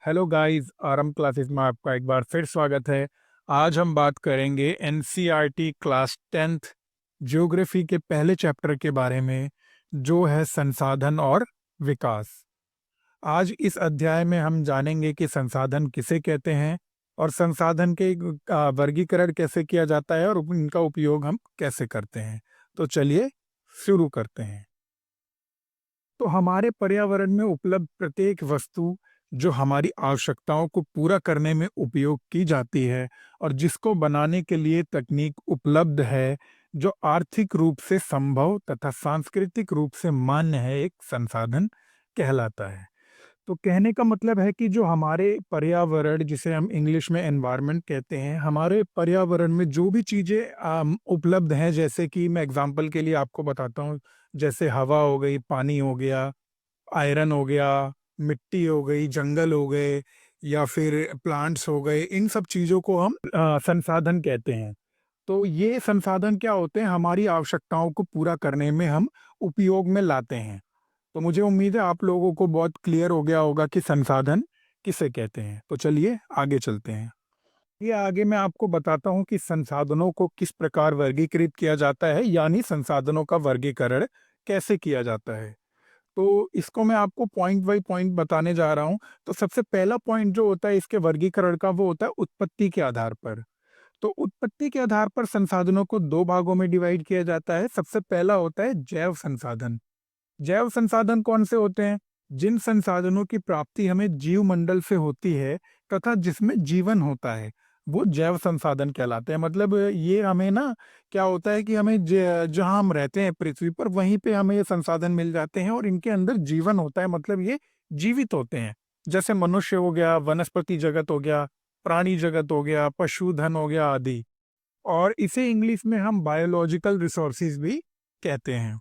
Hello guys, RM classes में आपका एक बार फिर स्वागत है। आज हम बात करेंगे एनसीईआरटी क्लास 10th ज्योग्राफी के पहले चैप्टर के बारे में, जो है संसाधन और विकास। आज इस अध्याय में हम जानेंगे कि संसाधन किसे कहते हैं और संसाधन के वर्गीकरण कैसे किया जाता है और इनका उपयोग हम कैसे करते हैं। तो चलिए शुरू करते हैं। तो हमारे पर्यावरण में उपलब्ध प्रत्येक वस्तु जो हमारी आवश्यकताओं को पूरा करने में उपयोग की जाती है और जिसको बनाने के लिए तकनीक उपलब्ध है, जो आर्थिक रूप से संभव तथा सांस्कृतिक रूप से मान्य है, एक संसाधन कहलाता है। तो कहने का मतलब है कि जो हमारे पर्यावरण, जिसे हम इंग्लिश में एनवायरनमेंट कहते हैं, हमारे पर्यावरण में जो भी चीज़ें उपलब्ध हैं, जैसे कि मैं एग्जांपल के लिए आपको बताता हूँ, जैसे हवा हो गई, पानी हो गया, आयरन हो गया, मिट्टी हो गई, जंगल हो गए या फिर प्लांट्स हो गए, इन सब चीज़ों को हम संसाधन कहते हैं। तो ये संसाधन क्या होते हैं, हमारी आवश्यकताओं को पूरा करने में हम उपयोग में लाते हैं। तो मुझे उम्मीद है आप लोगों को बहुत क्लियर हो गया होगा कि संसाधन किसे कहते हैं। तो चलिए आगे चलते हैं। ये आगे मैं आपको बताता हूँ कि संसाधनों को किस प्रकार वर्गीकृत किया जाता है, यानी संसाधनों का वर्गीकरण कैसे किया जाता है। तो इसको मैं आपको पॉइंट बाय पॉइंट बताने जा रहा हूँ। तो सबसे पहला पॉइंट जो होता है इसके वर्गीकरण का, वो होता है उत्पत्ति के आधार पर। तो उत्पत्ति के आधार पर संसाधनों को दो भागों में डिवाइड किया जाता है। सबसे पहला होता है जैव संसाधन। जैव संसाधन कौन से होते हैं? जिन संसाधनों की प्राप्ति हमें जीव मंडल से होती है तथा जिसमें जीवन होता है, वो जैव संसाधन कहलाते हैं। मतलब ये हमें ना, क्या होता है कि हमें जहाँ हम रहते हैं पृथ्वी पर, वहीं पे हमें ये संसाधन मिल जाते हैं और इनके अंदर जीवन होता है, मतलब ये जीवित होते हैं। जैसे मनुष्य हो गया, वनस्पति जगत हो गया, प्राणी जगत हो गया, पशुधन हो गया आदि। और इसे इंग्लिश में हम बायोलॉजिकल रिसोर्सेज भी कहते हैं।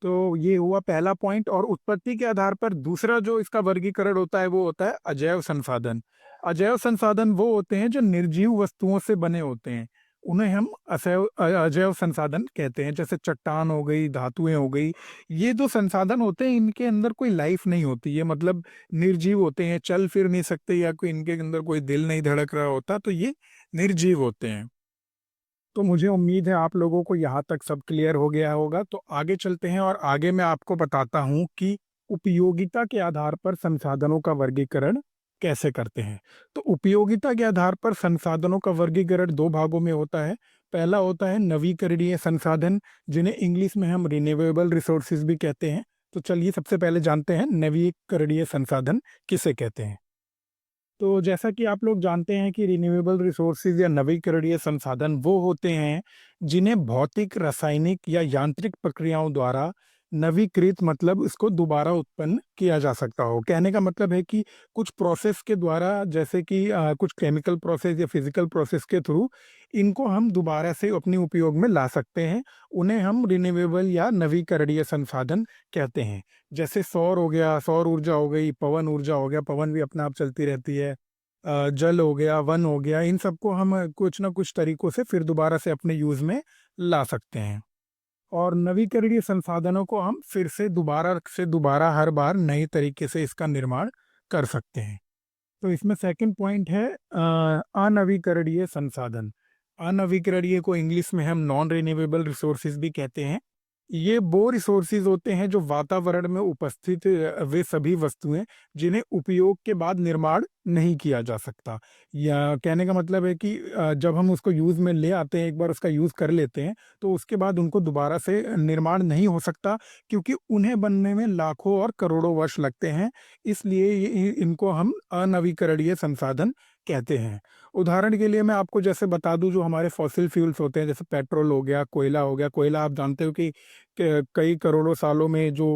तो ये हुआ पहला पॉइंट। और उत्पत्ति के आधार पर दूसरा जो इसका वर्गीकरण होता है, वो होता है अजैव संसाधन। अजैव संसाधन वो होते हैं जो निर्जीव वस्तुओं से बने होते हैं, उन्हें हम अजैव संसाधन कहते हैं। जैसे चट्टान हो गई, धातुएं हो गई, ये जो संसाधन होते हैं इनके अंदर कोई लाइफ नहीं होती है, मतलब निर्जीव होते हैं, चल फिर नहीं सकते, या कोई इनके अंदर कोई दिल नहीं धड़क रहा होता, तो ये निर्जीव होते हैं। तो मुझे उम्मीद है आप लोगों को यहाँ तक सब क्लियर हो गया होगा। तो आगे चलते हैं और आगे मैं आपको बताता हूँ कि उपयोगिता के आधार पर संसाधनों का वर्गीकरण कैसे करते हैं। तो उपयोगिता के आधार पर संसाधनों का वर्गीकरण दो भागों में होता है। पहला होता है नवीकरणीय संसाधन, जिन्हें इंग्लिश में हम रिन्यूएबल रिसोर्सेज भी कहते हैं। तो चलिए सबसे पहले जानते हैं नवीकरणीय संसाधन किसे कहते हैं। तो जैसा कि आप लोग जानते हैं कि रिन्यूएबल रिसोर्सेज या नवीकरणीय संसाधन वो होते हैं जिन्हें भौतिक, रासायनिक या यांत्रिक प्रक्रियाओं द्वारा नवीकृत, मतलब इसको दोबारा उत्पन्न किया जा सकता हो। कहने का मतलब है कि कुछ प्रोसेस के द्वारा, जैसे कि कुछ केमिकल प्रोसेस या फिजिकल प्रोसेस के थ्रू इनको हम दोबारा से अपने उपयोग में ला सकते हैं। उन्हें हम रिन्यूएबल या नवीकरणीय संसाधन कहते हैं। जैसे सौर हो गया, सौर ऊर्जा हो गई, पवन ऊर्जा हो गया, पवन भी अपने आप चलती रहती है। जल हो गया, वन हो गया, इन सबको हम कुछ ना कुछ तरीकों से फिर दोबारा से अपने यूज में ला सकते हैं। और नवीकरणीय संसाधनों को हम फिर से दोबारा हर बार नए तरीके से इसका निर्माण कर सकते हैं। तो इसमें सेकंड पॉइंट है अनवीकरणीय संसाधन। अनवीकरणीय को इंग्लिश में हम नॉन रिन्यूएबल रिसोर्सेज भी कहते हैं। ये वो रिसोर्सेज होते हैं जो वातावरण में उपस्थित वे सभी वस्तुएं जिन्हें उपयोग के बाद निर्माण नहीं किया जा सकता। या कहने का मतलब है कि जब हम उसको यूज में ले आते हैं, एक बार उसका यूज कर लेते हैं, तो उसके बाद उनको दोबारा से निर्माण नहीं हो सकता, क्योंकि उन्हें बनने में लाखों और करोड़ों वर्ष लगते हैं। इसलिए इनको हम अनवीकरणीय संसाधन कहते हैं। उदाहरण के लिए मैं आपको जैसे बता दूं, जो हमारे फॉसिल फ्यूल्स होते हैं, जैसे पेट्रोल हो गया, कोयला हो गया। कोयला आप जानते हो कि कई करोड़ों सालों में जो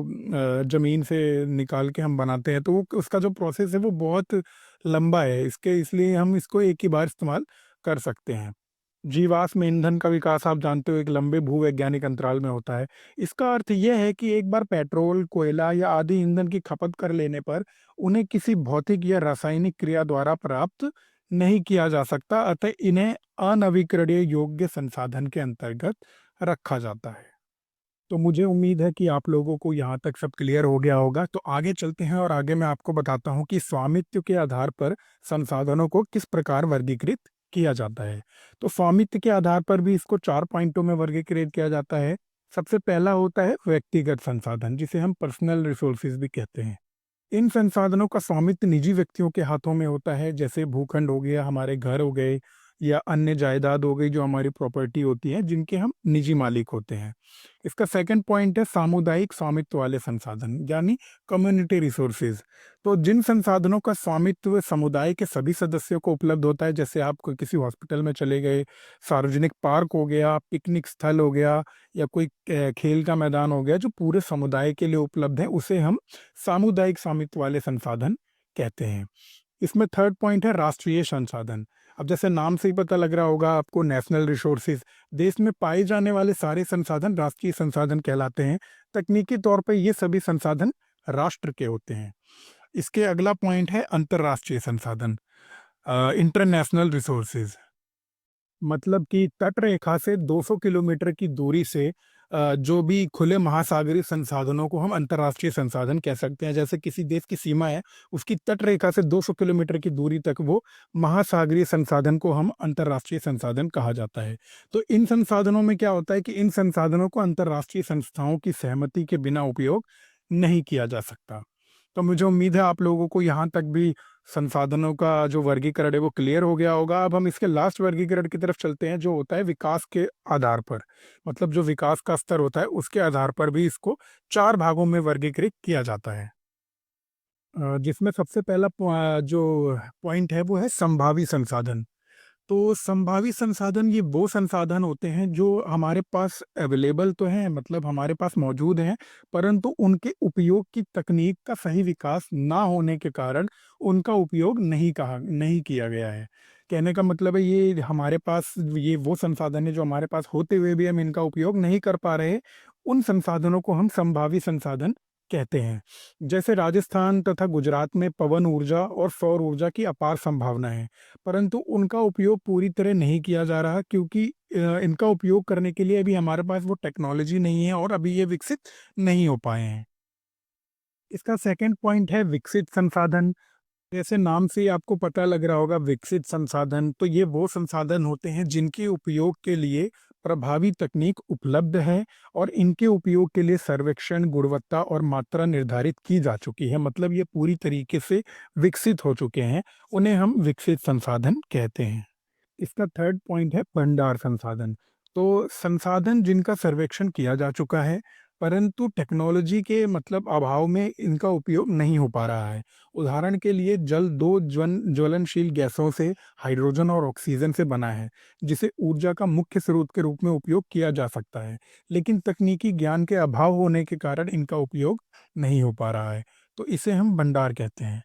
जमीन से निकाल के हम बनाते हैं, तो उसका जो प्रोसेस है वो बहुत लंबा है, इसके इसलिए हम इसको एक ही बार इस्तेमाल कर सकते हैं। जीवाश्म ईंधन का विकास आप जानते हो एक लंबे भूवैज्ञानिक अंतराल में होता है। इसका अर्थ यह है कि एक बार पेट्रोल, कोयला या आदि ईंधन की खपत कर लेने पर उन्हें किसी भौतिक या रासायनिक क्रिया द्वारा प्राप्त नहीं किया जा सकता, अतः इन्हें अनवीकरणीय योग्य संसाधन के अंतर्गत रखा जाता है। तो मुझे उम्मीद है कि आप लोगों को यहाँ तक सब क्लियर हो गया होगा। तो आगे चलते हैं और आगे मैं आपको बताता हूँ कि स्वामित्व के आधार पर संसाधनों को किस प्रकार वर्गीकृत किया जाता है। तो स्वामित्व के आधार पर भी इसको 4 पॉइंटों में वर्गीकृत किया जाता है। सबसे पहला होता है व्यक्तिगत संसाधन, जिसे हम पर्सनल रिसोर्सेज भी कहते हैं। इन संसाधनों का स्वामित्व निजी व्यक्तियों के हाथों में होता है, जैसे भूखंड हो गया, हमारे घर हो गए या अन्य जायदाद हो गई जो हमारी प्रॉपर्टी होती है, जिनके हम निजी मालिक होते हैं। इसका सेकंड पॉइंट है सामुदायिक स्वामित्व वाले संसाधन, यानी कम्युनिटी रिसोर्सेज। तो जिन संसाधनों का स्वामित्व समुदाय के सभी सदस्यों को उपलब्ध होता है, जैसे आप किसी हॉस्पिटल में चले गए, सार्वजनिक पार्क हो गया, पिकनिक स्थल हो गया, या कोई खेल का मैदान हो गया जो पूरे समुदाय के लिए उपलब्ध है, उसे हम सामुदायिक स्वामित्व वाले संसाधन कहते हैं। इसमें थर्ड पॉइंट है राष्ट्रीय संसाधन। अब जैसे नाम से ही पता लग रहा होगा आपको, नेशनल रिसोर्सेज, देश में पाए जाने वाले सारे संसाधन राष्ट्रीय संसाधन कहलाते हैं। तकनीकी तौर पर ये सभी संसाधन राष्ट्र के होते हैं। इसके अगला पॉइंट है अंतर्राष्ट्रीय संसाधन, इंटरनेशनल रिसोर्सेज। मतलब कि तट रेखा से 200 किलोमीटर की दूरी से जो भी खुले महासागरीय संसाधनों को हम अंतर्राष्ट्रीय संसाधन कह सकते हैं। जैसे किसी देश की सीमा है, उसकी तट रेखा से 200 किलोमीटर की दूरी तक वो महासागरीय संसाधन को हम अंतर्राष्ट्रीय संसाधन कहा जाता है। तो इन संसाधनों में क्या होता है कि इन संसाधनों को अंतर्राष्ट्रीय संस्थाओं की सहमति के बिना उपयोग नहीं किया जा सकता। तो मुझे उम्मीद है आप लोगों को यहाँ तक भी संसाधनों का जो वर्गीकरण है वो क्लियर हो गया होगा। अब हम इसके लास्ट वर्गीकरण की तरफ चलते हैं, जो होता है विकास के आधार पर। मतलब जो विकास का स्तर होता है उसके आधार पर भी इसको 4 भागों में वर्गीकृत किया जाता है। जिसमें सबसे पहला जो पॉइंट है वो है संभावी संसाधन। तो संभावी संसाधन ये वो संसाधन होते हैं जो हमारे पास अवेलेबल तो हैं, मतलब हमारे पास मौजूद हैं, परंतु उनके उपयोग की तकनीक का सही विकास ना होने के कारण उनका उपयोग नहीं किया गया है। कहने का मतलब है ये हमारे पास ये वो संसाधन है जो हमारे पास होते हुए भी हम इनका उपयोग नहीं कर पा रहे। उन संसाधनों को हम संभावी संसाधन कहते हैं। जैसे राजस्थान तथा गुजरात में पवन ऊर्जा और सौर ऊर्जा की अपार संभावना है, परंतु उनका उपयोग पूरी तरह नहीं किया जा रहा, क्योंकि इनका उपयोग करने के लिए अभी हमारे पास वो टेक्नोलॉजी नहीं है और अभी ये विकसित नहीं हो पाए हैं। इसका सेकंड पॉइंट है विकसित संसाधन। जैसे नाम से ही आपको पता लग रहा होगा विकसित संसाधन, तो ये वो संसाधन होते हैं जिनके उपयोग के लिए प्रभावी तकनीक उपलब्ध है और इनके उपयोग के लिए सर्वेक्षण, गुणवत्ता और मात्रा निर्धारित की जा चुकी है। मतलब ये पूरी तरीके से विकसित हो चुके हैं, उन्हें हम विकसित संसाधन कहते हैं। इसका थर्ड पॉइंट है भंडार संसाधन। तो संसाधन जिनका सर्वेक्षण किया जा चुका है, परंतु टेक्नोलॉजी के मतलब अभाव में इनका उपयोग नहीं हो पा रहा है। उदाहरण के लिए जल दो ज्वलनशील गैसों से, हाइड्रोजन और ऑक्सीजन से बना है, जिसे ऊर्जा का मुख्य स्रोत के रूप में उपयोग किया जा सकता है, लेकिन तकनीकी ज्ञान के अभाव होने के कारण इनका उपयोग नहीं हो पा रहा है। तो इसे हम भंडार कहते हैं।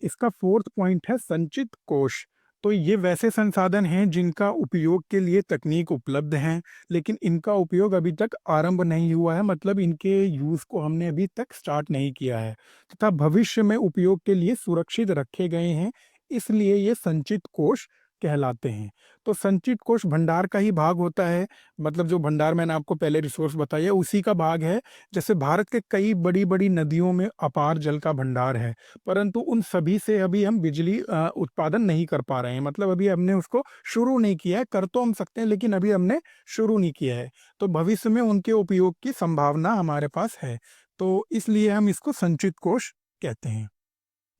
इसका फोर्थ पॉइंट है संचित कोष। तो ये वैसे संसाधन हैं जिनका उपयोग के लिए तकनीक उपलब्ध हैं, लेकिन इनका उपयोग अभी तक आरंभ नहीं हुआ है, मतलब इनके यूज को हमने अभी तक स्टार्ट नहीं किया है, तथा भविष्य में उपयोग के लिए सुरक्षित रखे गए हैं, इसलिए ये संचित कोष कहलाते हैं। तो संचित कोष भंडार का ही भाग होता है, मतलब जो भंडार मैंने आपको पहले रिसोर्स बताया उसी का भाग है। जैसे भारत के कई बड़ी बड़ी नदियों में अपार जल का भंडार है, परंतु उन सभी से अभी हम बिजली उत्पादन नहीं कर पा रहे हैं, मतलब अभी हमने उसको शुरू नहीं किया है। कर तो हम सकते हैं, लेकिन अभी हमने शुरू नहीं किया है। तो भविष्य में उनके उपयोग की संभावना हमारे पास है, तो इसलिए हम इसको संचित कोष कहते हैं।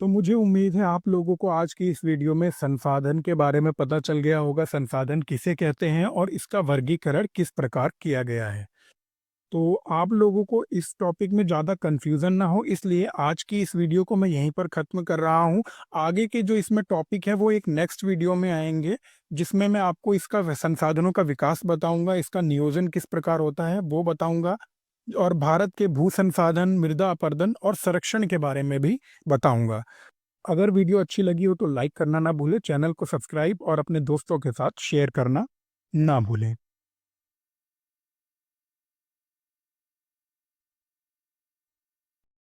तो मुझे उम्मीद है आप लोगों को आज की इस वीडियो में संसाधन के बारे में पता चल गया होगा, संसाधन किसे कहते हैं और इसका वर्गीकरण किस प्रकार किया गया है। तो आप लोगों को इस टॉपिक में ज़्यादा कन्फ्यूज़न ना हो, इसलिए आज की इस वीडियो को मैं यहीं पर ख़त्म कर रहा हूँ। आगे के जो इसमें टॉपिक है वो एक नेक्स्ट वीडियो में आएँगे, जिसमें मैं आपको इसका संसाधनों का विकास बताऊँगा, इसका नियोजन किस प्रकार होता है वो बताऊँगा, और भारत के भू संसाधन, मृदा अपरदन और संरक्षण के बारे में भी बताऊँगा। अगर वीडियो अच्छी लगी हो तो लाइक करना ना भूलें, चैनल को सब्सक्राइब और अपने दोस्तों के साथ शेयर करना ना भूलें।